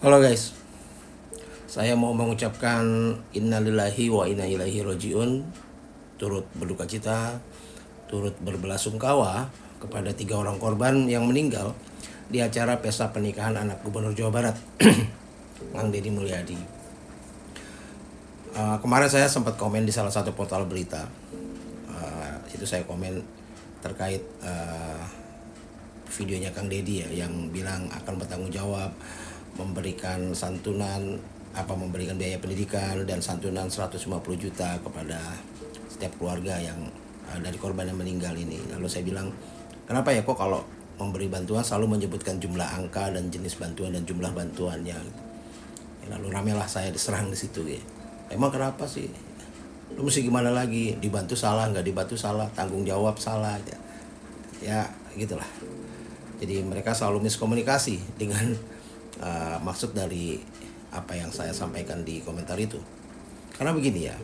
Halo guys, saya mau mengucapkan innalillahi wa inna ilaihi rajiun, turut berduka cita, turut berbelasungkawa kepada 3 orang korban yang meninggal di acara pesta pernikahan anak Gubernur Jawa Barat, Kang Deddy Mulyadi. Kemarin saya sempat komen di salah satu portal berita. Itu saya komen terkait videonya Kang Deddy ya, yang bilang akan bertanggung jawab memberikan santunan memberikan biaya pendidikan dan santunan 150 juta kepada setiap keluarga yang dari korban yang meninggal ini. Lalu saya bilang, kenapa ya kok kalau memberi bantuan selalu menyebutkan jumlah angka dan jenis bantuan dan jumlah bantuannya. Lalu ramelah saya diserang di situ ya. Emang kenapa sih? Lu mesti gimana lagi? Dibantu salah, nggak dibantu salah, tanggung jawab salah ya. Ya gitulah. Jadi mereka selalu miskomunikasi dengan maksud dari apa yang saya sampaikan di komentar itu. Karena begini ya,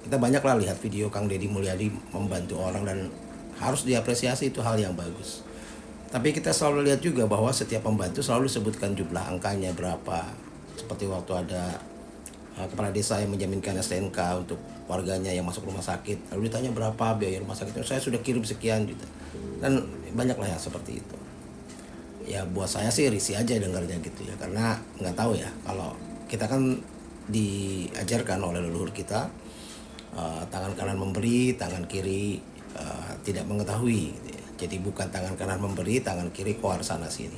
kita banyaklah lihat video Kang Deddy Mulyadi membantu orang dan harus diapresiasi, itu hal yang bagus. Tapi kita selalu lihat juga bahwa setiap pembantu selalu disebutkan jumlah angkanya berapa. Seperti waktu ada kepala desa yang menjaminkan STNK untuk warganya yang masuk rumah sakit, lalu ditanya berapa biaya rumah sakit, saya sudah kirim sekian juta. Dan banyaklah yang seperti itu. Ya buat saya sih risih aja dengarnya gitu ya, karena nggak tahu ya, kalau kita kan diajarkan oleh leluhur kita, tangan kanan memberi, tangan kiri tidak mengetahui gitu ya. Jadi bukan tangan kanan memberi, tangan kiri koar sana sini.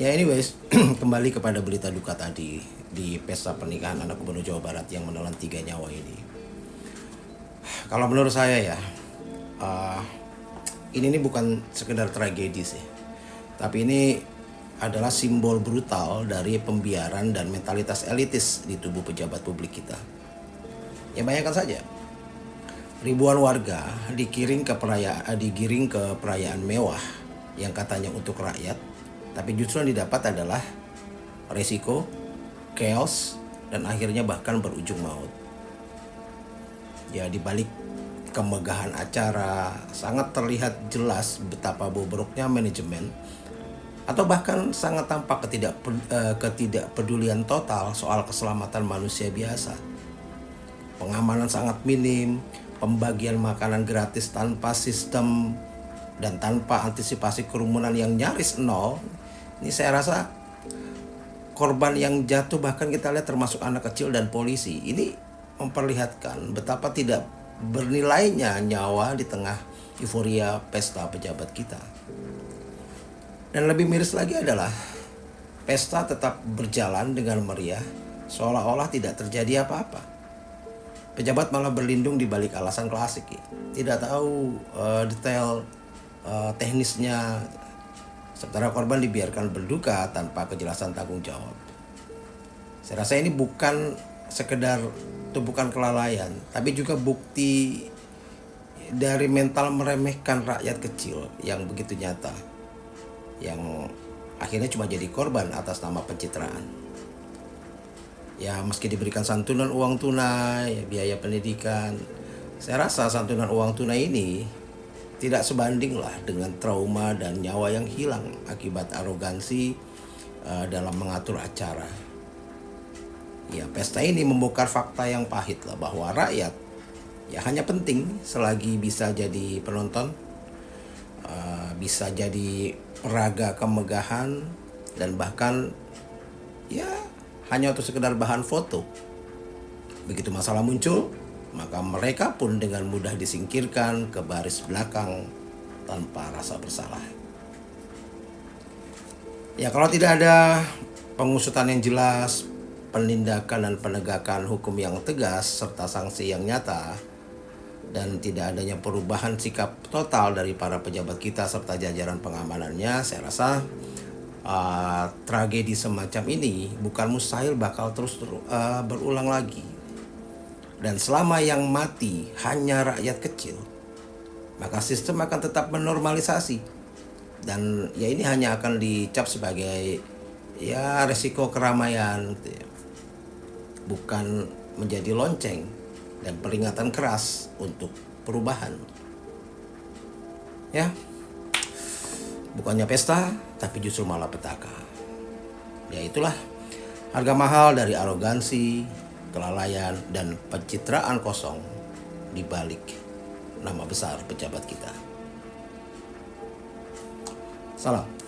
Ya anyways, kembali kepada berita duka tadi di pesta pernikahan anak Gubernur Jawa Barat yang menelan 3 nyawa ini. Kalau menurut saya ya, ini bukan sekedar tragedi sih, tapi ini adalah simbol brutal dari pembiaran dan mentalitas elitis di tubuh pejabat publik kita. Ya bayangkan saja, ribuan warga digiring ke perayaan mewah yang katanya untuk rakyat, tapi justru yang didapat adalah resiko, chaos, dan akhirnya bahkan berujung maut. Ya di balik kemegahan acara sangat terlihat jelas betapa bobroknya manajemen, atau bahkan sangat tampak ketidakpedulian total soal keselamatan manusia biasa. Pengamanan sangat minim, pembagian makanan gratis tanpa sistem dan tanpa antisipasi kerumunan yang nyaris nol. Ini saya rasa korban yang jatuh bahkan kita lihat termasuk anak kecil dan polisi. Ini memperlihatkan betapa tidak bernilainya nyawa di tengah euforia pesta pejabat kita. Dan lebih miris lagi adalah pesta tetap berjalan dengan meriah seolah-olah tidak terjadi apa-apa. Pejabat malah berlindung di balik alasan klasik ya. Tidak tahu detail teknisnya. Sementara korban dibiarkan berduka tanpa kejelasan tanggung jawab. Saya rasa ini bukan sekedar bukan kelalaian, tapi juga bukti dari mental meremehkan rakyat kecil yang begitu nyata, yang akhirnya cuma jadi korban atas nama pencitraan. Ya meski diberikan santunan uang tunai, biaya pendidikan, saya rasa santunan uang tunai ini tidak sebanding lah dengan trauma dan nyawa yang hilang akibat arogansi dalam mengatur acara. Ya pesta ini membongkar fakta yang pahit lah, bahwa rakyat ya hanya penting selagi bisa jadi penonton, bisa jadi peraga kemegahan, dan bahkan ya hanya untuk sekedar bahan foto. Begitu masalah muncul, maka mereka pun dengan mudah disingkirkan ke baris belakang tanpa rasa bersalah. Ya kalau tidak ada pengusutan yang jelas, penindakan dan penegakan hukum yang tegas, serta sanksi yang nyata, dan tidak adanya perubahan sikap total dari para pejabat kita serta jajaran pengamanannya, saya rasa tragedi semacam ini bukan mustahil bakal terus berulang lagi. Dan selama yang mati hanya rakyat kecil, maka sistem akan tetap menormalisasi. Dan ya ini hanya akan dicap sebagai ya resiko keramaian gitu ya. Bukan menjadi lonceng dan peringatan keras untuk perubahan. Ya, bukannya pesta, tapi justru malah petaka. Ya itulah harga mahal dari arogansi, kelalaian, dan pencitraan kosong di balik nama besar pejabat kita. Salam.